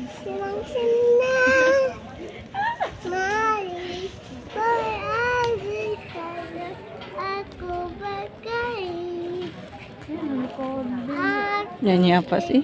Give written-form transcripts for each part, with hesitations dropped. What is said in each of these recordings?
Senang-senang mari bersama aku berkait. Nyanyi apa sih?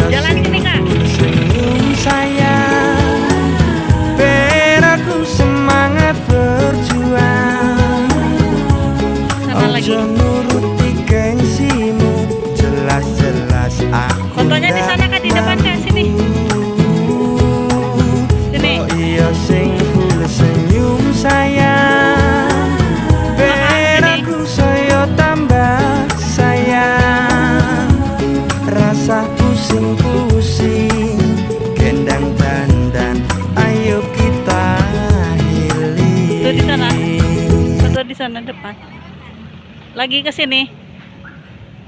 Jalan sini Kak. Senyum sayang, biar aku semangat berjuang. Sana lagi. Ojo nuruti gengsimu, jelas-jelas aku. Fotonya di sana Kak, di depan Kak, sini. Sini. Oh iya sing full senyum sayang, biar aku saya tambah sayang. Rasa pusing-pusing, gendang dandan, ayo kita healing. Tuh di sana. Foto di sana depan. Lagi ke sini.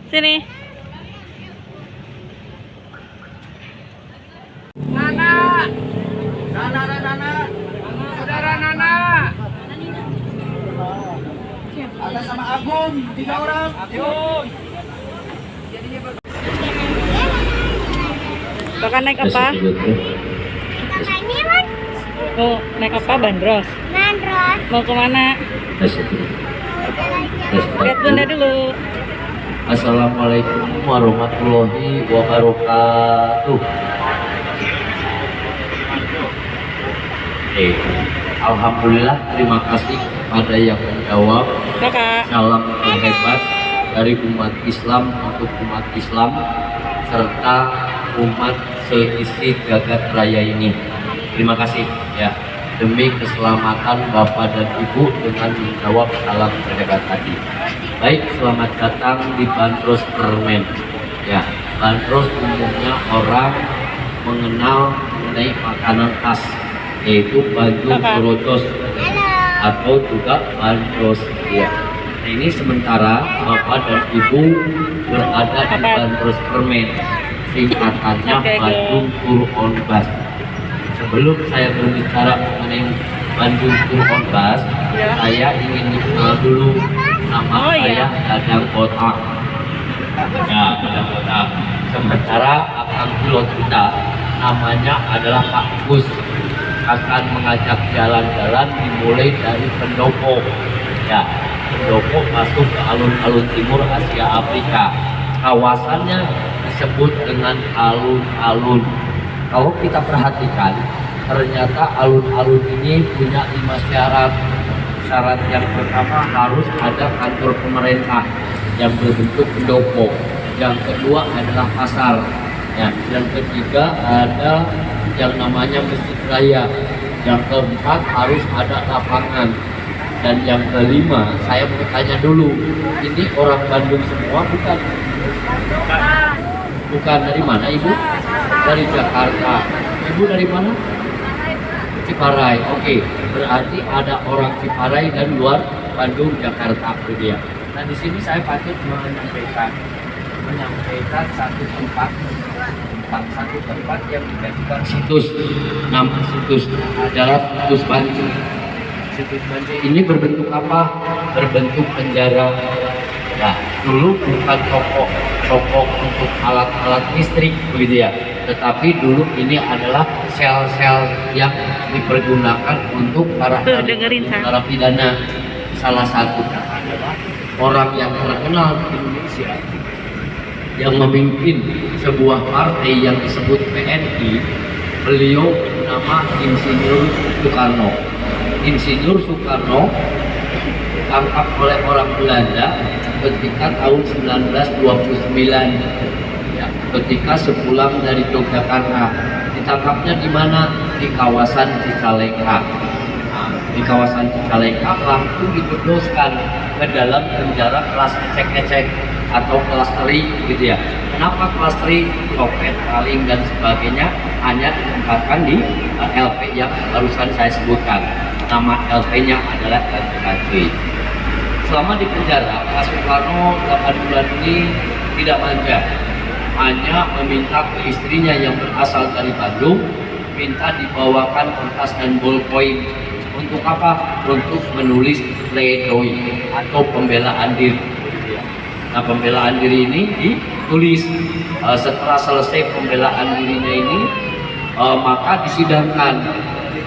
Sini. Nana, saudara Nana. Ada sama Agung, 3 orang. Agung. Bakal naik apa? Mau naik apa? Bandros. Mau kemana? Lihat bunda dulu. Assalamualaikum warahmatullahi wabarakatuh. Alhamdulillah, terima kasih pada yang menjawab. Kakak. Salam terhebat dari umat Islam untuk umat Islam serta umat seisi jagat raya ini. Terima kasih ya, demi keselamatan Bapak dan Ibu dengan menjawab salam terhebat tadi. Baik, selamat datang di Bandros Permen. Ya, Bandros umumnya orang mengenal mengenai makanan khas, yaitu Bandung Brotos atau juga Bandros. Ya. Nah, ini sementara Bapak dan Ibu berada di Bandros Permen, singkatannya Bandung Tour on Bus. Sebelum saya berbicara mengenai Bandung Tour on Bus, saya ingin dikenal dulu nama saya Dadang Kotak. Ya, Dadang Kotak. Sementara akang pilot kita namanya adalah Pak Gus, akan mengajak jalan-jalan dimulai dari Pendopo. Ya, Pendopo masuk ke alun-alun timur Asia Afrika. Kawasannya disebut dengan alun-alun. Kalau kita perhatikan, ternyata alun-alun ini punya 5 syarat. Syarat yang pertama, harus ada kantor pemerintah yang berbentuk pendopo. Yang kedua adalah pasar. Ya, yang ketiga ada yang namanya masjid raya. Yang keempat harus ada lapangan. Dan yang kelima, saya mau tanya dulu, ini orang Bandung semua bukan? Bukan. Dari mana Ibu? Dari Jakarta. Ibu dari mana? Ciparai. Oke, berarti ada orang Ciparai dan luar Bandung, Jakarta, itu dia. Nah, di sini saya patut menyampaikan satu tempat yang dijadikan situs. Nama situs adalah situs Banci. Situs Banci ini berbentuk apa? Berbentuk penjara. Nah, dulu bukan toko untuk alat-alat listrik begitu ya, tetapi dulu ini adalah sel-sel yang dipergunakan untuk para narapidana. Salah satu orang yang terkenal di Indonesia yang memimpin sebuah partai yang disebut PNI. Beliau bernama Insinyur Soekarno. Insinyur Soekarno ditangkap oleh orang Belanda ketika tahun 1929, ya, ketika sepulang dari Yogyakarta. Ditangkapnya di mana? Di kawasan Cicalengka. Nah, di kawasan Cicalengka langsung ditebuskan ke dalam penjara kelas ecek-ecek atau kelas teri, gitu ya. Kenapa kelas teri? Copet, maling dan sebagainya hanya ditempatkan di LP yang barusan saya sebutkan. Nama LP-nya adalah LPKJ. Selama di penjara, Pak Soekarno 8 bulan ini tidak manja, hanya meminta ke istrinya yang berasal dari Bandung, minta dibawakan kertas dan ballpoint. Untuk apa? Untuk menulis pledoi atau pembelaan diri. Nah, pembelaan diri ini ditulis. Setelah selesai pembelaan dirinya ini, maka disidangkan.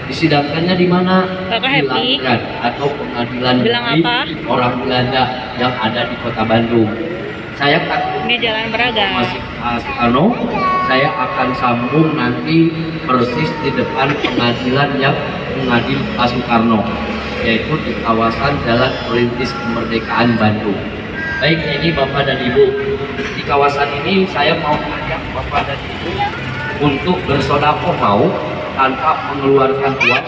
Disidangkannya di mana? Di Langgan atau pengadilan negeri orang Belanda yang ada di Kota Bandung. Saya Ini Jalan Braga. masih Soekarno, saya akan sambung nanti persis di depan pengadilan yang mengadil Pak Soekarno, yaitu di kawasan Jalan Perintis Kemerdekaan Bandung. Baik, ini Bapak dan Ibu, di kawasan ini saya mau mengajak Bapak dan Ibu untuk bersedekah, mau tanpa mengeluarkan uang.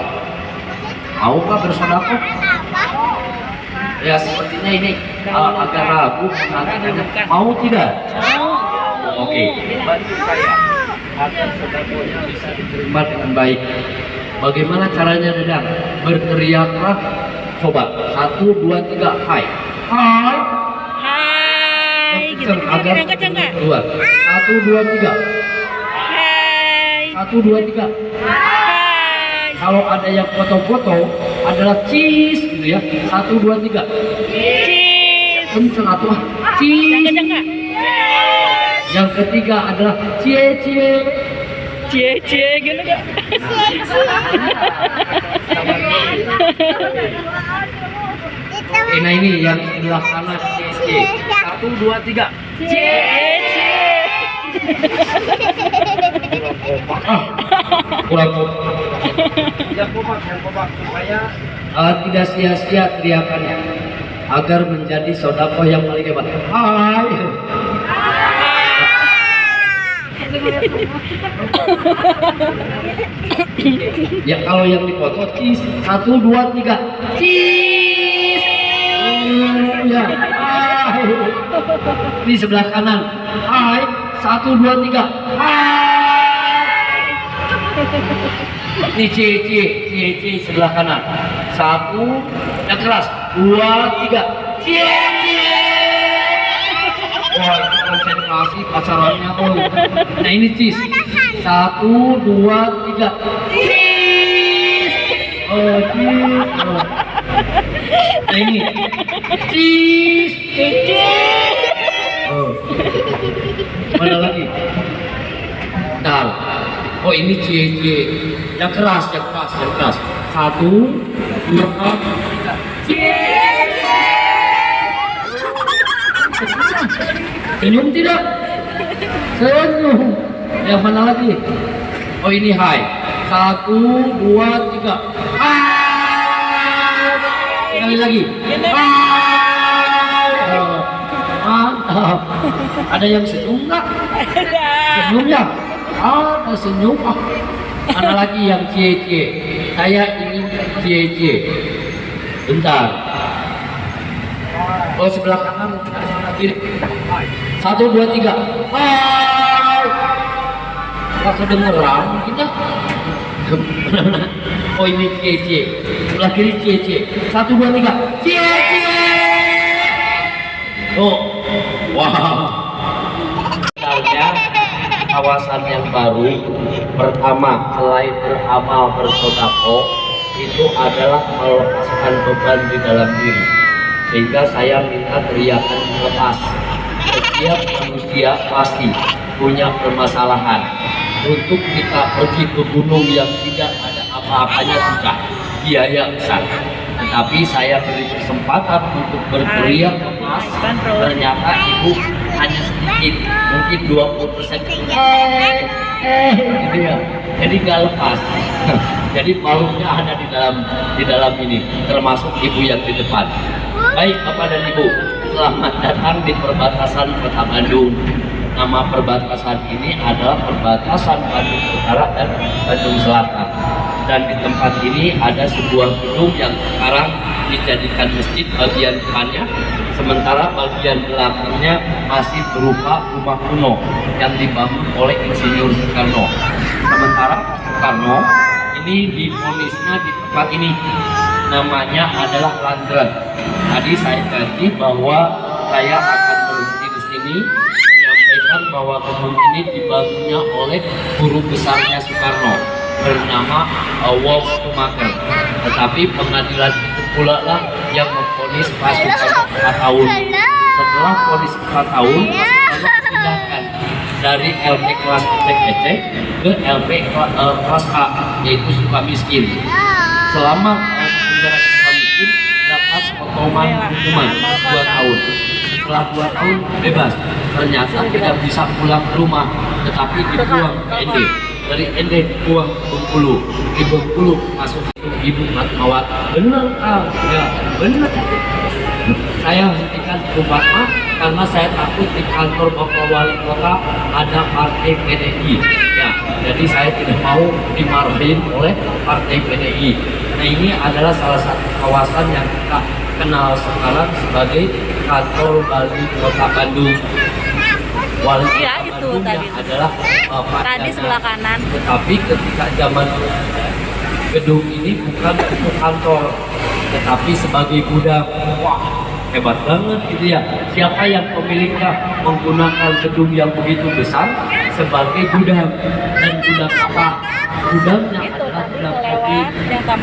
Maukah bersedekah? Ya, sepertinya ini agak ragu mengatakannya. Mau tidak? Oke, bantu saya agar sedekahnya bisa diterima dengan baik. Bagaimana caranya, Dedang? Berteriaklah, coba 1, 2, 3, hai. Hai. Hai. Gitu. Agar Kencang nggak? 1, 2, 3. Hai. 1, 2, 3. Hai. Kalau ada yang foto-foto adalah cheese gitu ya. 1, 2, 3. Cheese. Kenceng atau Yang cheese. kencang nggak? Yang ketiga adalah cie-cie. Cie gitu nggak? Nah ini yang sebelah kanan cie-cie. 1, 2, 3. Cie. Kurang kompak supaya tidak sia-sia teriakannya, agar menjadi sedekah yang paling hebat. Hai. Ya, kalau yang dipoto cheese 1, 2, 3 cheese. Ya, hai. Di sebelah kanan, hai. 1, 2, 3 hai. Ini cie sebelah kanan. 1 yang keras, 2, 3 cie. Wah, itu konsentrasi pacarannya. Oh, nah ini cheese. 1, 2, 3 cheese. Oh, cheese. Oh. Nah ini cheese. Oh. Mana lagi? Bentar. Oh, ini cie. Yang keras. 1, 2, 3 cie. Senyum tidak? Senyum. Yang mana lagi? Oh, ini hai. 1, 2, 3 hai. Sekali lagi hai. Oh, mantap. Ada yang senyum nggak? Senyum ya? Ada senyum. Mana lagi yang cie. Saya ingin cie. Bentar. Oh, sebelah kanan, sebelah kiri. 1, 2, 3 hai. Gak kedengeran mungkin ya. Oh, ini cie. Sebelah kiri cie. 1, 2, 3 cie. Oh, wow. Sebenarnya kawasan yang baru pertama selain beramal bersedekah itu adalah melepaskan beban di dalam diri, sehingga saya minta teriakan lepas. Setiap manusia pasti punya permasalahan. Untuk kita pergi ke gunung yang tidak ada apa-apanya susah, biaya besar. Tetapi saya beri kesempatan untuk berteriak kemas, ternyata ibu hanya sedikit, mungkin 20%. Gitu ya. Jadi nggak lepas. Jadi palunya ada di dalam ini, termasuk ibu yang di depan. Baik Bapak dan Ibu, selamat datang di perbatasan Kota Bandung. Nama perbatasan ini adalah perbatasan Bandung Utara dan Bandung Selatan. Dan di tempat ini ada sebuah gedung yang sekarang dijadikan masjid bagian depannya, sementara bagian belakangnya masih berupa rumah kuno yang dibangun oleh Insinyur Soekarno. Sementara Soekarno ini divonisnya di tempat ini, namanya adalah Landrat. Tadi saya janji bahwa saya akan berhenti di sini menyampaikan bahwa kebun ini dibangunnya oleh guru besarnya Soekarno bernama Wolf Schumacher. Tetapi pengadilan itu pula lah yang memvonis Pak Soekarno 4 tahun. Setelah vonis 4 tahun, Soekarno dipindahkan dari LP kelas ecek-ecek ke LP kelas A, yaitu Sukamiskin. Selama penjara Sukamiskin dapat potongan hukuman 2 tahun. Setelah 2 tahun bebas. Ternyata tidak bisa pulang ke rumah, tetapi dibuang ke ND. Dari ND dibuang ke Bengkulu. Di Bengkulu masuk ke Ibu Fatmawati. Benar ya benar. Saya hentikan Fatma karena saya takut di kantor Bapak Wali Kota ada partai PDI. Ya, jadi saya tidak mau dimarahin oleh partai PDI. Nah, ini adalah salah satu kawasan yang kita kenal sekarang sebagai kantor Bali Kota Bandung. Wali Kota Ya, itu Bandung tadi. yang adalah Pak Tadi Dana. sebelah kanan. Tetapi ketika zaman gedung ini bukan untuk kantor, tetapi sebagai gudang. Wah, hebat banget gitu ya. Siapa yang pemiliknya menggunakan gedung yang begitu besar sebagai gudang? Dan gudang apa? Gudangnya adalah gudang kopi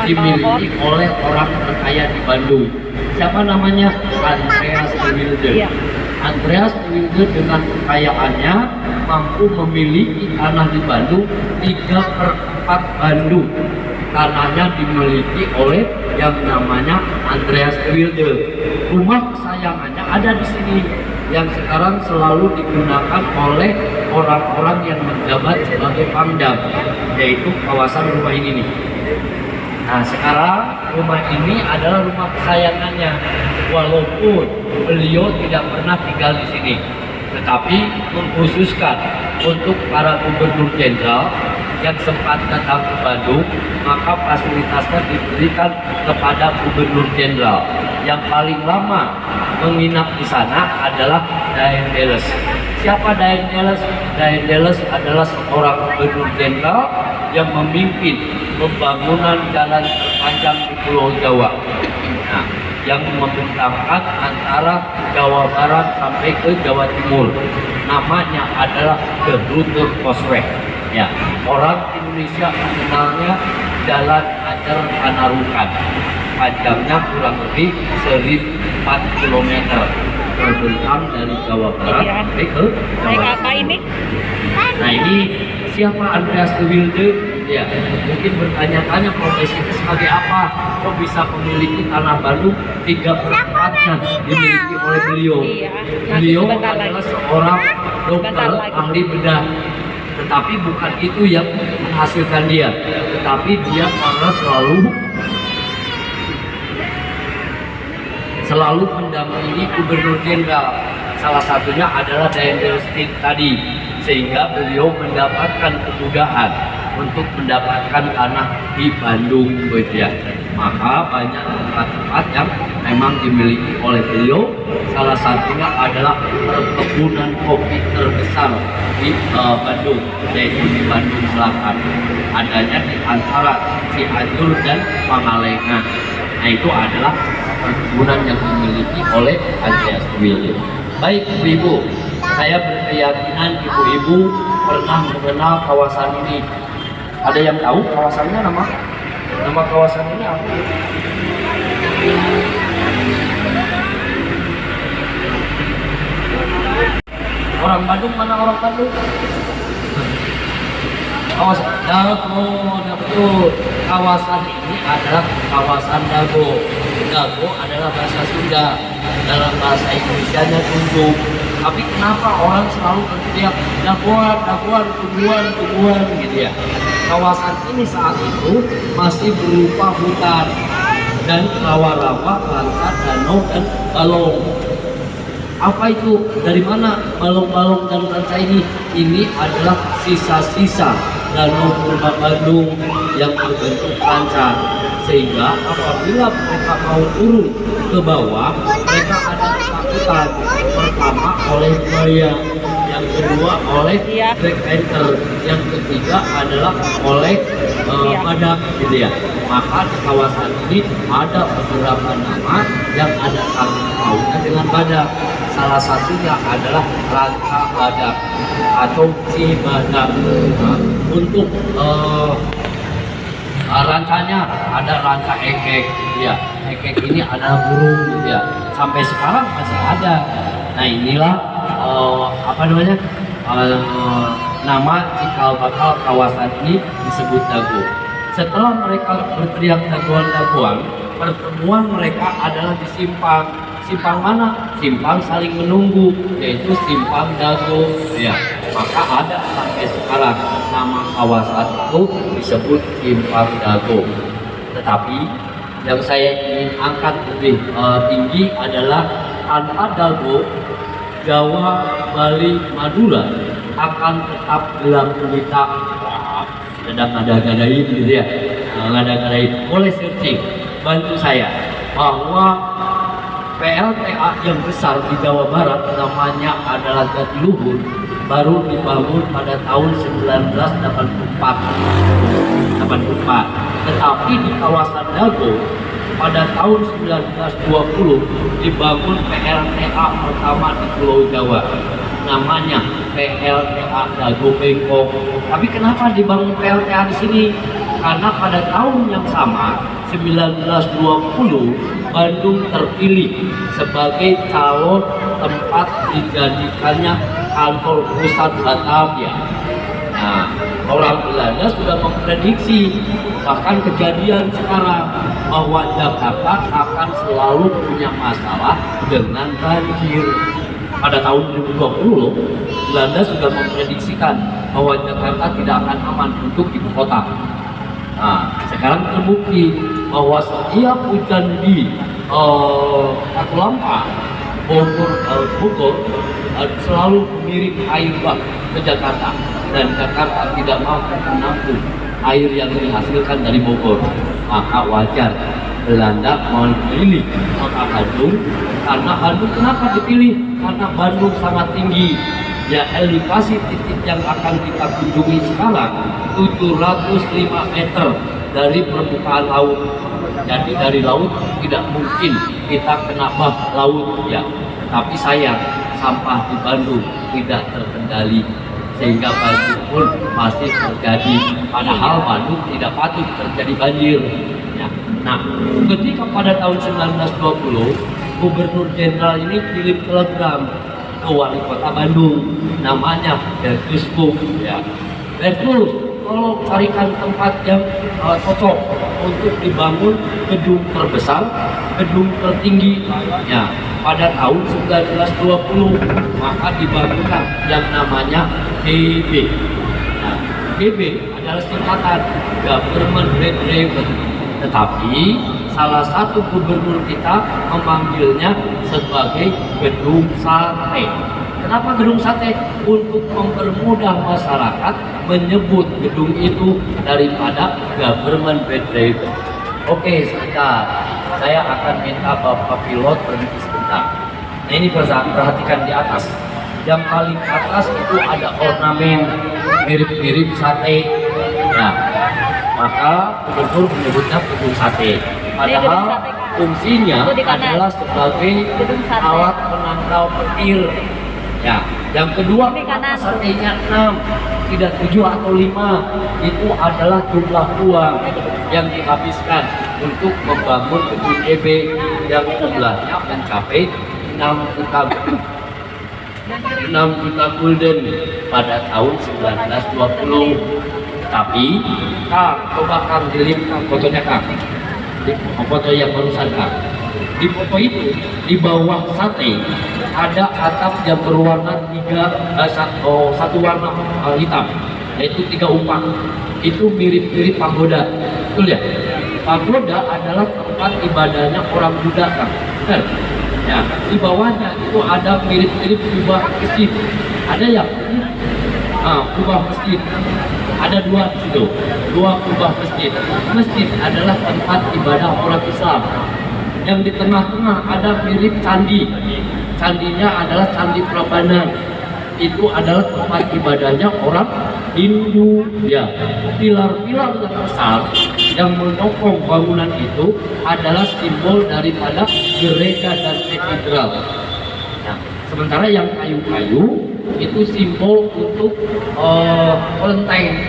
dimiliki oleh orang terkaya di Bandung. Siapa namanya? Andreas de Wilde. Iya. Andreas de Wilde dengan kekayaannya mampu memiliki tanah di Bandung 3/4 Bandung. Tanahnya dimiliki oleh yang namanya Andreas de Wilde. Rumah kesayangannya ada di sini yang sekarang selalu digunakan oleh orang-orang yang menjabat sebagai Pangdam, yaitu kawasan rumah ini nih. Nah, sekarang rumah ini adalah rumah kesayangannya, walaupun beliau tidak pernah tinggal di sini, tetapi mengkhususkan untuk para gubernur jenderal yang sempat datang ke Bandung, maka fasilitasnya diberikan kepada gubernur jenderal. Yang paling lama menginap di sana adalah Daeng Deles. Siapa Daeng Deles? Daeng Deles adalah seorang gubernur jenderal yang memimpin pembangunan jalan terpanjang di Pulau Jawa. Nah, yang membentangkan antara Jawa Barat sampai ke Jawa Timur. Namanya adalah The Rute Causeway. Ya, orang Indonesia mengenalnya Jalan Ajar Panarukan. Panjangnya kurang lebih 1.004 km. Terbentang dari Jawa Barat sampai ke Jawa Naik Timur. apa ini? Nah, ini siapa Andreas de Wilde? Ya, mungkin bertanya-tanya profesinya sebagai apa? Kok bisa memiliki tanah Bandung 3/4-nya dimiliki oleh beliau? Iya, nanti Beliau sebentar adalah lagi. seorang dokter Sebentar lagi. ahli bedah. Tetapi bukan itu yang menghasilkan dia, tetapi dia karena selalu mendampingi gubernur jenderal. Salah satunya adalah Daeng Deles tadi, sehingga beliau mendapatkan kemudahan untuk mendapatkan tanah di Bandung, gitu ya. Maka banyak tempat-tempat yang memang dimiliki oleh beliau. Salah satunya adalah perkebunan kopi terbesar di Bandung, yaitu di Bandung Selatan. Adanya di antara Cianjur dan Pangalengan. Nah, itu adalah perkebunan yang dimiliki oleh Andreas de Wilde. Baik ibu-ibu, saya berkeyakinan ibu-ibu pernah mengenal kawasan ini. Ada yang tahu kawasannya nama kawasan ini apa? Orang Bandung, mana orang Bandung? Kawasan Dago, nah betul. Kawasan ini adalah kawasan Dago. Dago adalah bahasa Sunda. Dalam bahasa Indonesianya tunduk. Tapi kenapa orang selalu berteriak dagoan, dagoan, tumbuhan, tumbuhan gitu ya? Kawasan ini saat itu masih berupa hutan dan rawa-rawa, lansa, danau, dan balong. Apa itu? Dari mana balong-balong dan lansa ini? Ini adalah sisa-sisa danau Purba Bandung yang berbentuk lancar. Sehingga apabila mereka mau turun ke bawah, mereka ada ketakutan. Pertama oleh buaya, yang kedua oleh black panther, yang ketiga adalah oleh badak gitu ya. Maka di kawasan ini ada beberapa nama yang ada sangkut pautnya dengan badak. Salah satunya adalah ranca badak atau si badak. Nah, untuk rancanya ada ranca ekek ya. Ekek ini adalah burung gitu ya. Sampai sekarang masih ada. Nah inilah apa namanya nama cikal bakal kawasan ini disebut Dago. Setelah mereka berteriak dagoan-dagoan, pertemuan mereka adalah di simpang. Simpang mana? Simpang saling menunggu, yaitu simpang Dago ya. Maka ada sampai sekarang nama kawasan itu disebut simpang Dago. Tetapi yang saya ingin angkat lebih tinggi adalah tanpa Dago, Jawa, Bali, Madura akan tetap gelap gulita. Sedang ngada-ngadain gitu ya, ngada-ngadain. Boleh searching, bantu saya bahwa PLTA yang besar di Jawa Barat namanya adalah Jatiluhur, baru dibangun pada tahun 1984. Tetapi di kawasan Dago pada tahun 1920 dibangun PLTA pertama di Pulau Jawa, namanya PLTA Dago Bengkok. Tapi kenapa dibangun PLTA di sini? Karena pada tahun yang sama 1920 Bandung terpilih sebagai calon tempat dijadikannya kantor pusat Batavia. Nah, orang Belanda sudah memprediksi, bahkan kejadian sekarang, bahwa Jakarta akan selalu punya masalah dengan banjir. Pada tahun 2020, Belanda sudah memprediksikan bahwa Jakarta tidak akan aman untuk ibu kota. Nah, sekarang terbukti bahwa setiap hujan di Katulampa, Bogor, selalu mengirim air bah ke Jakarta, dan Jakarta tidak mampu menampung air yang dihasilkan dari Bogor. Maka wajar Belanda memilih kota Bandung. Karena Bandung kenapa dipilih? Karena Bandung sangat tinggi. Ya, elevasi titik yang akan kita kunjungi sekarang 705 meter dari permukaan laut. Jadi dari laut tidak mungkin kita kena bah laut ya. Tapi sayang, sampah di Bandung tidak terkendali sehingga banjir pun masih terjadi. Padahal Bandung tidak patut terjadi banjir. Ya. Nah, ketika pada tahun 1920 Gubernur Jenderal ini kirim telegram ke wali kota Bandung, namanya Bertus Buk ya. Bertus, tolong carikan tempat yang cocok untuk dibangun gedung terbesar, gedung tertinggi ya. Pada tahun 1920 maka dibangunkan yang namanya GB. Nah, GB adalah singkatan Government Bed Driven. Tetapi salah satu gubernur kita memanggilnya sebagai gedung sate. Kenapa gedung sate? Untuk mempermudah masyarakat menyebut gedung itu daripada Government Bed Driven. Oke, sebentar. Saya akan minta Bapak pilot berhenti sebentar. Nah, ini perhatikan di atas. Yang paling atas itu ada ornamen mirip-mirip sate. Nah, maka gubernur menyebutnya gedung sate. Padahal fungsinya adalah sebagai alat penangkal petir. Ya, yang kedua, satenya 6, tidak 7 atau 5. Itu adalah jumlah uang yang dihabiskan untuk membangun gedung EB yang jumlahnya mencapai 6 juta gulden pada tahun 1920. Tapi Kang, coba Kang dilihat Kang fotonya Kang. Foto yang barusan Kang. Di foto itu di bawah sate ada atap yang berwarna satu warna hitam, yaitu 3 umpak. Itu mirip-mirip pagoda, betul ya? Pagoda adalah tempat ibadahnya orang Buddha Kang. Benar? Ya, di bawahnya itu ada mirip-mirip kubah masjid. Ada ya? Kubah masjid. Ada 2 di situ, 2 kubah masjid. Masjid adalah tempat ibadah orang Islam. Yang di tengah-tengah ada mirip candi. Candinya adalah Candi Prambanan. Itu adalah tempat ibadahnya orang Hindu. Ya, pilar-pilar yang besar yang menopang bangunan itu adalah simbol daripada gereja dan katedral. Nah, sementara yang kayu-kayu itu simbol untuk kelenteng,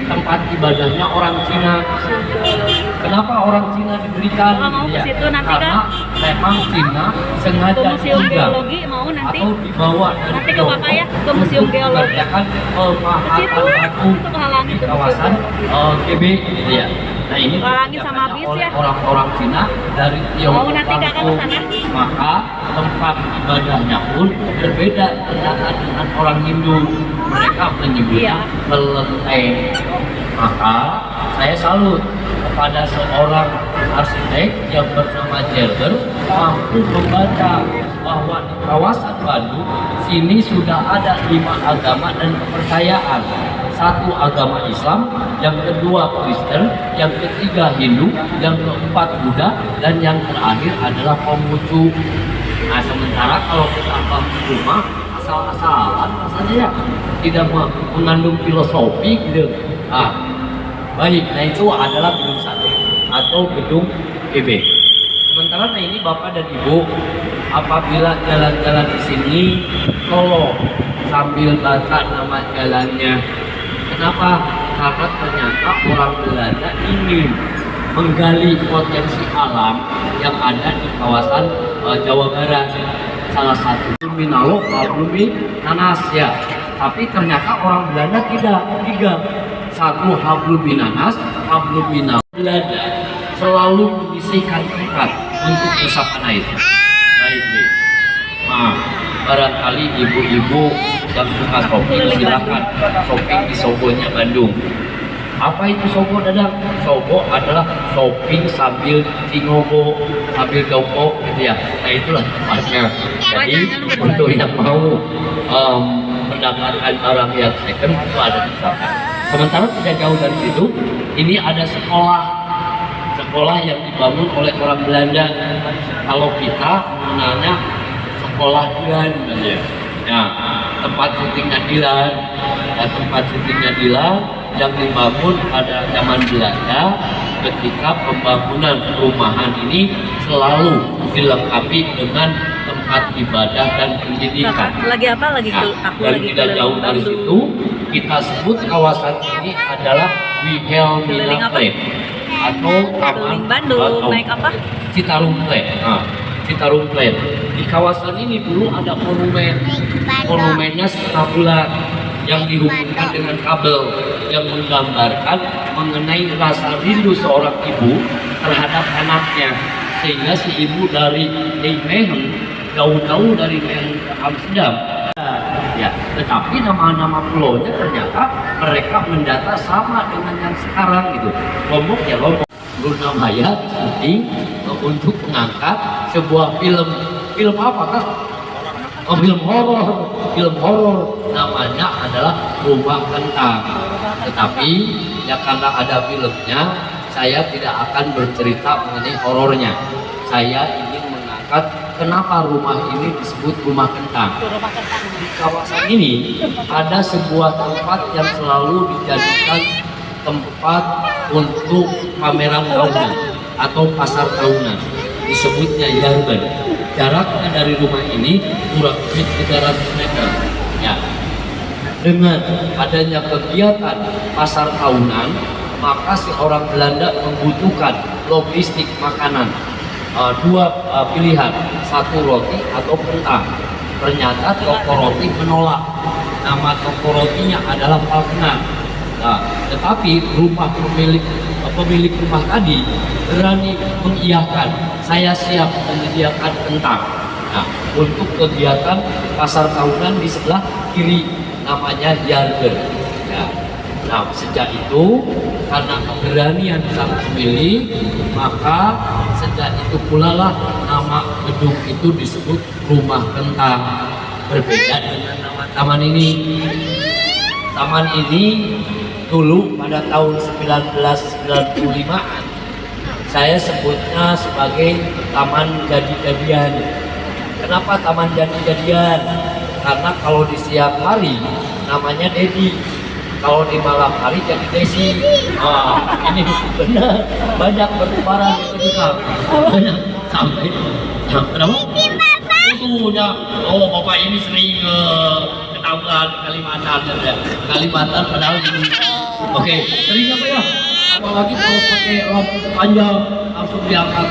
tempat ibadahnya orang Cina. Kenapa orang Cina diberikan? Mau ke situ nanti, Karena memang Cina sengaja ke museum ditinggal geologi mau nanti. atau dibawa dari Nanti ke Bapak ya, ke museum geologi. mengerjakan pemahatan batu Untuk menghalangi di ke kawasan GB gitu ya. Nah ini Halangi sama dikerjakan bis oleh ya. orang-orang Cina dari Tiongkok Mau nanti Kakak langsung. kesana? Maka tempat ibadahnya pun berbeda dengan orang Hindu. Mereka menyebutnya Iya. kelenteng. Maka saya salut kepada seorang arsitek yang bernama Gerber mampu membaca bahwa di kawasan Bandung sini sudah ada 5 agama dan kepercayaan. 1 agama Islam, yang kedua Kristen, yang ketiga Hindu, yang keempat Buddha, dan yang terakhir adalah Konghucu. Nah, sementara kalau kita bangun rumah asal-asalan rasanya ya tidak mengandung filosofi gitu. Nah, baik, nah itu adalah gedung sate atau gedung PB. Sementara nah ini Bapak dan Ibu apabila jalan-jalan di sini tolong sambil baca nama jalannya. Kenapa? Karena ternyata orang Belanda ingin menggali potensi alam yang ada di kawasan Jawa Barat. Salah satu Minalo, Hablumi, Nanas ya. Tapi ternyata orang Belanda tidak. 3. 1 Hablumi Nanas, Hablumi Belanda selalu menyisihkan tempat untuk resapan air. Baik. Nah, barangkali ibu-ibu yang suka shopping silakan shopping di Sogonya Bandung. Apa itu Sogo Dadang? Sogo adalah shopping sambil cingobo, sambil jongkok gitu ya. Nah itulah tempatnya. Jadi untuk yang mau mendapatkan barang yang second itu ada di sana. Sementara tidak jauh dari situ, ini ada sekolah yang dibangun oleh orang Belanda. Kalau kita mengenalnya sekolah Dilan, ya. Nah, tempat syutingnya Dilan, yang dibangun pada zaman Belanda. Ketika pembangunan perumahan ini selalu dilengkapi dengan tempat ibadah dan pendidikan. Lagi apa lagi Nah, aku dan lagi tidak jauh dari Bandung. situ kita sebut kawasan ini adalah Keliling Wilhelmina apa? Place atau Taman Keliling Bandung, naik apa? Citarum Place. Nah, Citarum Place. Di kawasan ini dulu ada monumennya setengah bulan yang dihubungkan dengan kabel yang menggambarkan mengenai rasa rindu seorang ibu terhadap anaknya, sehingga si ibu dari Nijmegen jauh-jauh dari Nijmegen ke Amsterdam. Ya, tetapi nama-nama pulaunya ternyata mereka mendata sama dengan yang sekarang gitu. Lombok ya Lombok. Luna Maya syuting untuk mengangkat sebuah film apa kan? Oh, film horor namanya adalah Rumah Kentang. Tetapi ya karena ada filmnya, saya tidak akan bercerita mengenai horornya. Saya ingin mengangkat kenapa rumah ini disebut Rumah Kentang. Di kawasan ini ada sebuah tempat yang selalu dijadikan tempat untuk pameran tahunan atau pasar tahunan, disebutnya Yarben. Jaraknya dari rumah ini kurang lebih 300 meter. Ya. Dengan adanya kegiatan pasar tahunan, maka si orang Belanda membutuhkan logistik makanan. 2 pilihan, 1 roti atau kentang. Ternyata toko roti menolak. Nama toko rotinya adalah Wagner. Nah, tetapi pemilik rumah tadi berani mengiyakan, saya siap menyediakan kentang. Nah, untuk kegiatan pasar tahunan di sebelah kiri namanya Yarden. Ya. Nah, sejak itu karena keberanian sang pemilik, maka sejak itu pula lah nama gedung itu disebut Rumah Kentang. Berbeda dengan nama taman ini. Taman ini dulu pada tahun 1995 saya sebutnya sebagai Taman Jadi-Jadian. Kenapa Taman Jadi-Jadian? Karena kalau di siang hari namanya Dedi, kalau di malam hari jadi Desi. Ini benar, banyak bertebaran itu juga. Banyak sampai kenapa? Utuhnya, bapak ini sering ketahuan Kalimantan ya. Kalimantan padahal ini. Oke, sering apa ya? Apalagi kalau pakai lampu panjang langsung diangkat,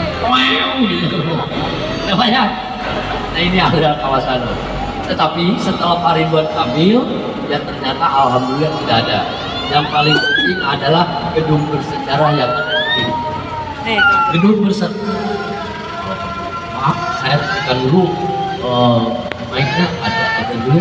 gitu. Kenapa ya? Nah ini ada kawasan. Tetapi setelah Pak Ridwan Kamil, ya ternyata alhamdulillah tidak ada. Yang paling penting adalah gedung bersejarah yang ada di sini. Gedung bersejarah. Maaf, saya tekan dulu. Mic-nya ada dulu.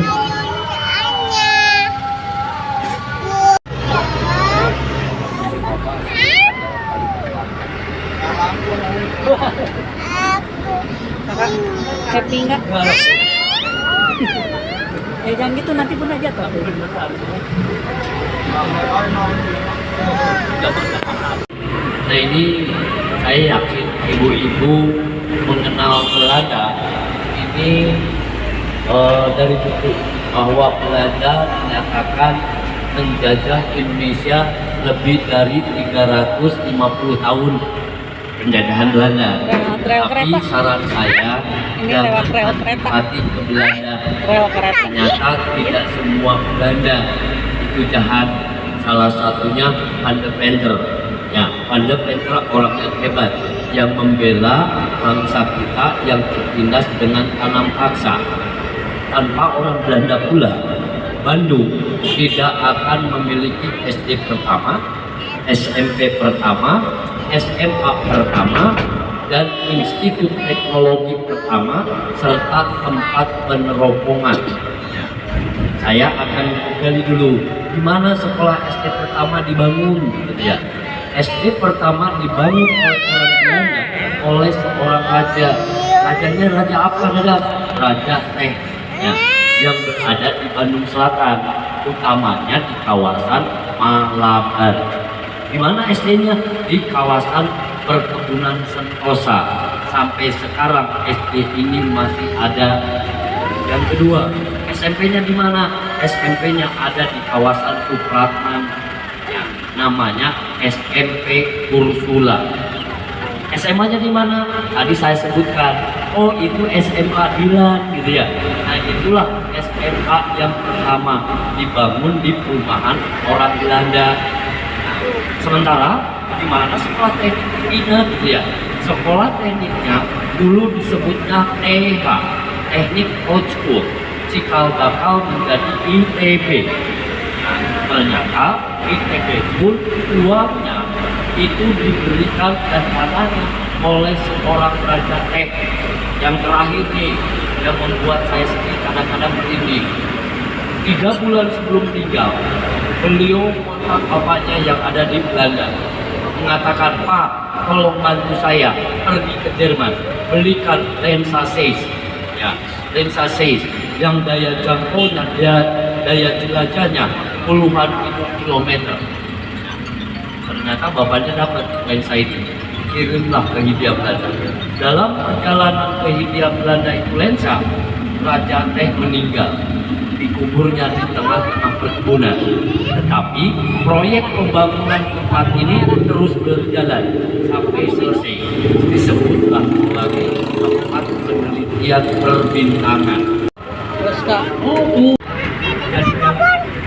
Happy nggak? Jangan gitu, nanti Bunda jatuh. Nah ini saya yakin ibu-ibu mengenal Belanda ini dari buku bahwa Belanda dinyatakan menjajah Indonesia lebih dari 350 tahun penjajahan Belanda. Tapi saran saya jangan antipati ke Belanda. Ternyata tidak semua Belanda itu jahat. Salah satunya Van de Venter. Ya, Van de Venter orang yang hebat yang membela bangsa kita yang tertindas dengan tanam paksa. Tanpa orang Belanda pula, Bandung tidak akan memiliki SD pertama, SMP pertama, SMA pertama, dan Institut Teknologi pertama, serta tempat peneropongan. Saya akan gali dulu di mana sekolah SD pertama dibangun, gitu ya. SD pertama dibangun oleh orang Belanda oleh seorang raja. Rajanya raja apa, Raja Teh, ya, yang berada di Bandung Selatan, utamanya di kawasan Malabar. Di mana SD-nya? Di kawasan perkebunan Sentosa. Sampai sekarang SD ini masih ada. Yang kedua, SMP-nya di mana? SMP-nya ada di kawasan Supratman. Ya, namanya SMP Ursula. SMA-nya di mana? Tadi saya sebutkan. Oh, itu SMA Dilan, gitu ya. Nah, itulah SMA yang pertama dibangun di perumahan orang Belanda. Sementara di mana sekolah teknik ini, gitu ya. Sekolah tekniknya dulu disebutnya TH, Teknik High School, cikal bakal menjadi ITB. Nah, ternyata ITB pun uangnya itu diberikan dan tanahnya oleh seorang raja teh. Yang terakhir nih yang membuat saya sedih kadang-kadang merinding. 3 bulan sebelum meninggal, beliau kontak bapaknya yang ada di Belanda, mengatakan, Pak, tolong bantu saya pergi ke Jerman, belikan lensa 6, ya, lensa 6 yang daya jangkaunya, daya jelajahnya puluhan kilometer. Ternyata bapaknya dapat lensa itu, kirimlah ke Hindia Belanda. Dalam perjalanan ke Hindia Belanda itu lensa, Raja Teh meninggal, dikuburnya di tengah-tengah perkebunan. Tetapi proyek pembangunan tempat ini terus berjalan sampai selesai. Disebutlah sebagai tempat penelitian perbintangan. Terus Kak.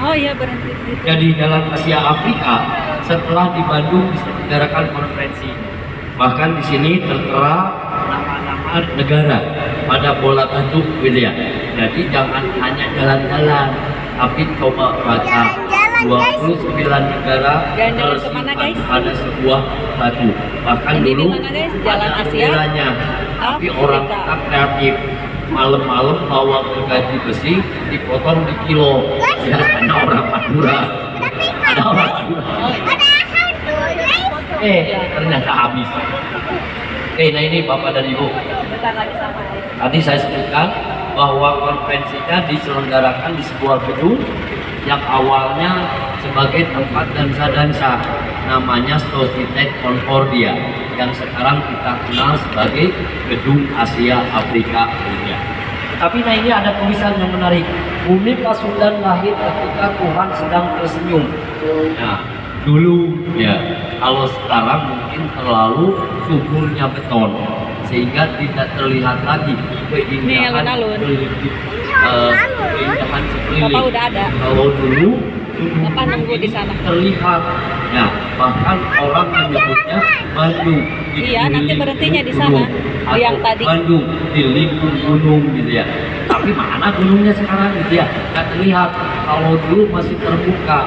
Oh iya, berhenti. Jadi dalam Asia Afrika, setelah di Bandung diselenggarakan konferensi, bahkan di sini tertera nama-nama negara pada bola bentuk, gitu ya. Jadi jangan hanya jalan-jalan, tapi coba baca 29 negara Jalan-jalan kemana, guys? pada sebuah batu. Bahkan Ini dulu di mana, guys? Jalan ada Asia? benderanya, tapi Afrika. orang kita kreatif. Malam-malam bawa gergaji besi dipotong di kilo. Biasanya orang Madura. Ada orang Madura. Ada hantu, guys. Ternyata habis. Nah ini Bapak dan Ibu. Bentar lagi sampai. Tadi saya sebutkan bahwa konferensinya diselenggarakan di sebuah gedung yang awalnya sebagai tempat dansa-dansa, namanya Societet Concordia, yang sekarang kita kenal sebagai Gedung Asia Afrika Dunia. Tapi nah ini ada tulisan yang menarik. Bumi Pasundan lahir ketika Tuhan sedang tersenyum. Nah, dulu ya, kalau sekarang mungkin terlalu suburnya beton sehingga tidak terlihat lagi keindahan alun-alun. keindahan sekeliling. Bapak udah ada. Kalau dulu Bapak nunggu di sana. terlihat, ya bahkan orang menyebutnya Bandung. Iya, nanti dikelilingi berhentinya di sana, gunung, di yang atau tadi. Bandung dilingkung gunung gitu ya. Tapi mana gunungnya sekarang gitu ya? Nggak terlihat. Kalau dulu masih terbuka,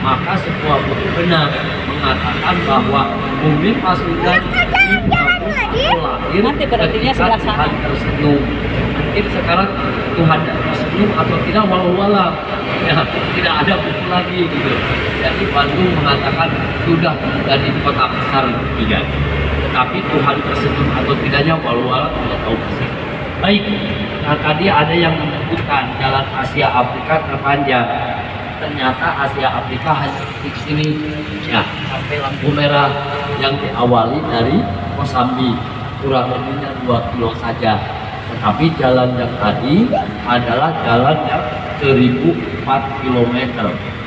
maka sebuah buku benar mengatakan bahwa bumi Pasundan dibangun lahir Nanti berartinya ketika sebelah sana. Tuhan tersenyum. Mungkin sekarang Tuhan tersenyum atau tidak walau-walau ya, tidak ada buku lagi gitu. Jadi Bandung mengatakan sudah menjadi kota besar dunia. Tetapi Tuhan tersenyum atau tidaknya walau-walau tidak tahu persis. Baik, nah tadi ada yang menyebutkan jalan Asia Afrika terpanjang. Ternyata Asia Afrika hanya di sini ya, sampai lampu merah yang diawali dari Kosambi, kurang lebihnya 2 kilo saja. Tetapi jalan yang tadi adalah jalan yang 1004 km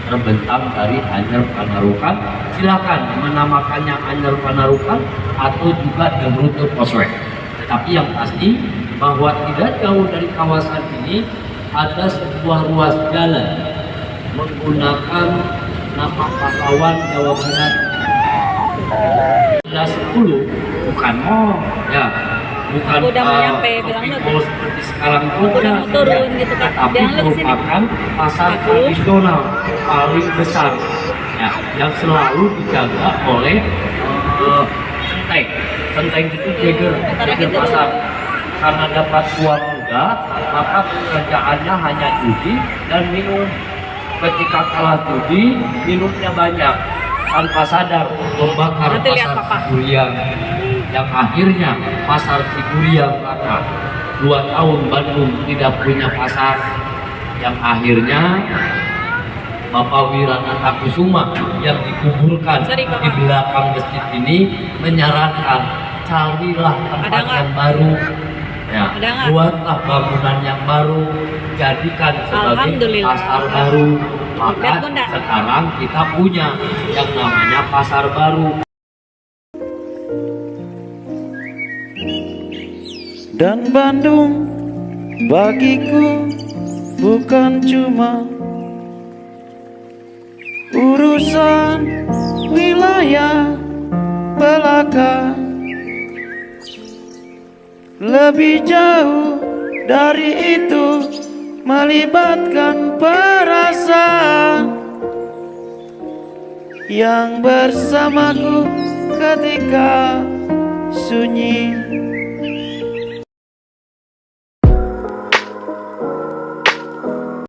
terbentang dari Anyer Panarukan. Silakan menamakannya Anyer Panarukan atau juga The Rute Posweg. Tetapi yang pasti bahwa tidak jauh dari kawasan ini ada sebuah ruas jalan menggunakan nama pahlawan Jawa Barat. Ada 10, bukan ya, bukan Udah mau nyampe, bilang lu tuh. seperti sekarang Udah mau turun gitu kan. tapi Bilang lu kesini. merupakan pasar Aku. tradisional paling besar ya, yang selalu dijaga oleh centeng. Centeng itu jeger pasar. Karena dapat uang muda, maka pekerjaannya hanya judi dan minum. Ketika kalah judi, minumnya banyak, tanpa sadar membakar Nanti lihat, pasar Papa. Ciguriang, yang akhirnya pasar Ciguriang rata. 2 tahun Bandung tidak punya pasar, yang akhirnya Bapak Wiranata Kusuma yang dikuburkan Sorry, Papa. di belakang masjid ini menyarankan carilah tempat Ada nggak? yang baru. Ya, Ada nggak? buatlah bangunan yang baru, jadikan sebagai Alhamdulillah. pasar baru. Maka Lihat, Bunda. sekarang kita punya yang namanya pasar baru. Dan Bandung bagiku bukan cuma urusan wilayah belaka, lebih jauh dari itu melibatkan perasaan yang bersamaku ketika sunyi